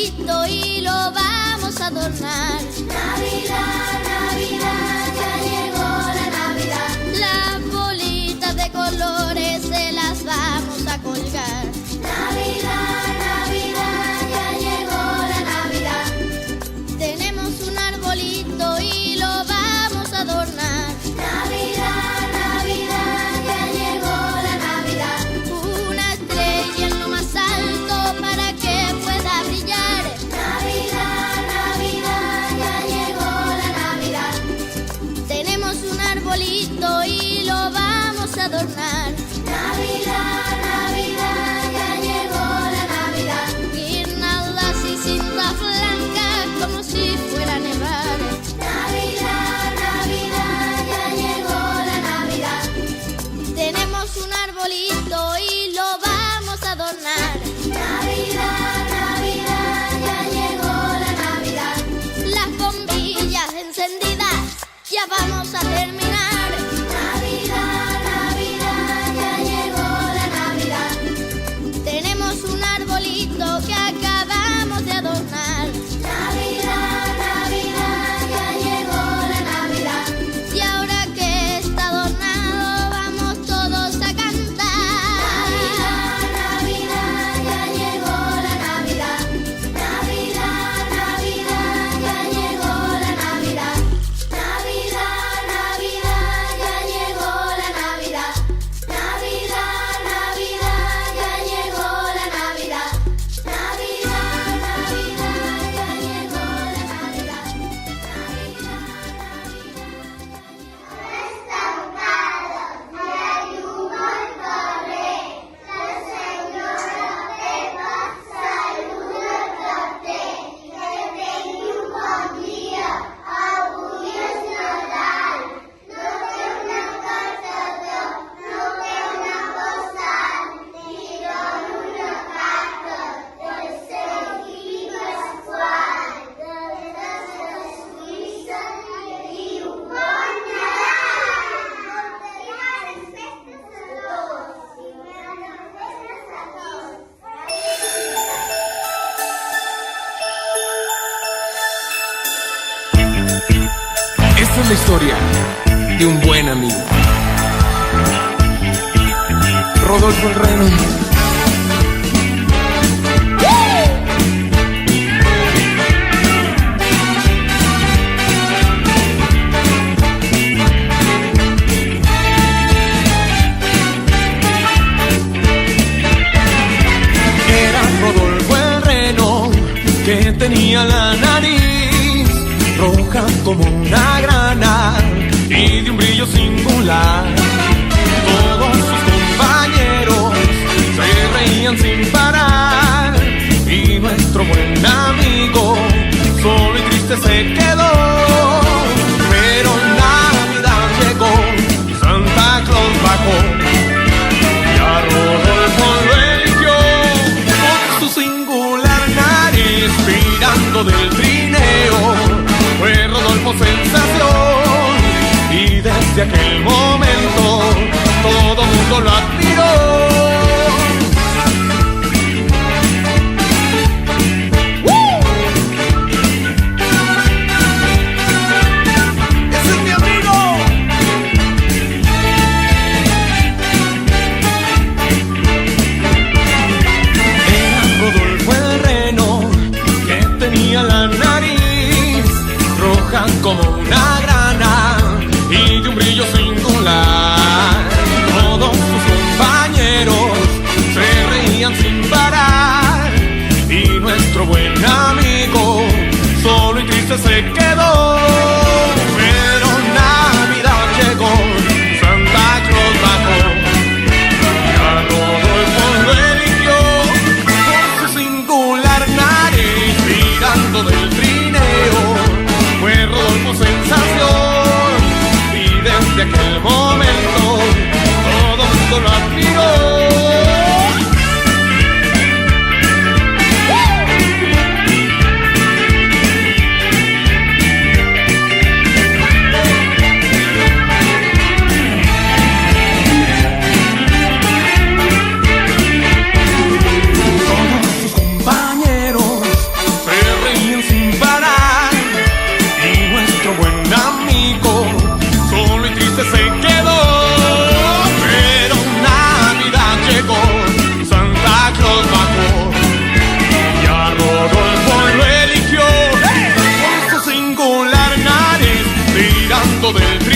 arbolito y lo vamos a adornar. Navidad, Navidad, ya llegó la Navidad. Las bolitas de colores se las vamos a colgar. Navidad, Navidad, ya llegó la Navidad. Tenemos un arbolito y lo vamos a adornar. Navidad, Navidad, ya llegó la Navidad. Una estrella en lo más alto para que pueda brillar. Navidad, Navidad, ya llegó la Navidad. Tenemos un arbolito y lo vamos a adornar. Navidad, Navidad, ya llegó la Navidad. Guirnaldas y cintas blancas como si fuera a nevar. Navidad, Navidad, ya llegó la Navidad. Tenemos un arbolito y lo vamos a adornar. Navidad, Navidad, ya llegó la Navidad. Las bombillas encendidas, ya vamos a terminar. Navidad, Navidad, ya llegó la Navidad. Tenemos un arbolito que acabamos de adornar. Navidad, Navidad, ya llegó la Navidad. Y ahora que está adornado, vamos todos a cantar. Navidad, Navidad, ya llegó la Navidad. Navidad, Navidad, ya llegó la Navidad. Navidad, Navidad, ya llegó la Navidad. Navidad, Navidad, ya llegó la Navidad. Navidad, Navidad, ya llegó la Navidad. Esta es la historia de un buen amigo, Rodolfo el Reno. Era Rodolfo el Reno, que tenía la nariz roja como una grana y de un brillo singular. Todos sus compañeros se reían sin parar y nuestro buen amigo solo y triste se quedó. Pero Navidad llegó y Santa Claus bajó y a Rodolfo lo eligió por su singular nariz tirando del trineo. Fue Rodolfo sensación y desde aquel momento todo mundo lo admiró. ¡Ese es mi amigo! Era Rodolfo el Reno, que tenía la nariz roja como una grana y de un brillo singular. Todos sus compañeros se reían sin parar y nuestro buen amigo solo y triste se quedó. Pero Navidad llegó, Santa Claus bajó y a Rodolfo lo eligió por su singular nariz tirando del trineo. Fue Rodolfo sensación y desde aquel momento todo mundo lo admiró. del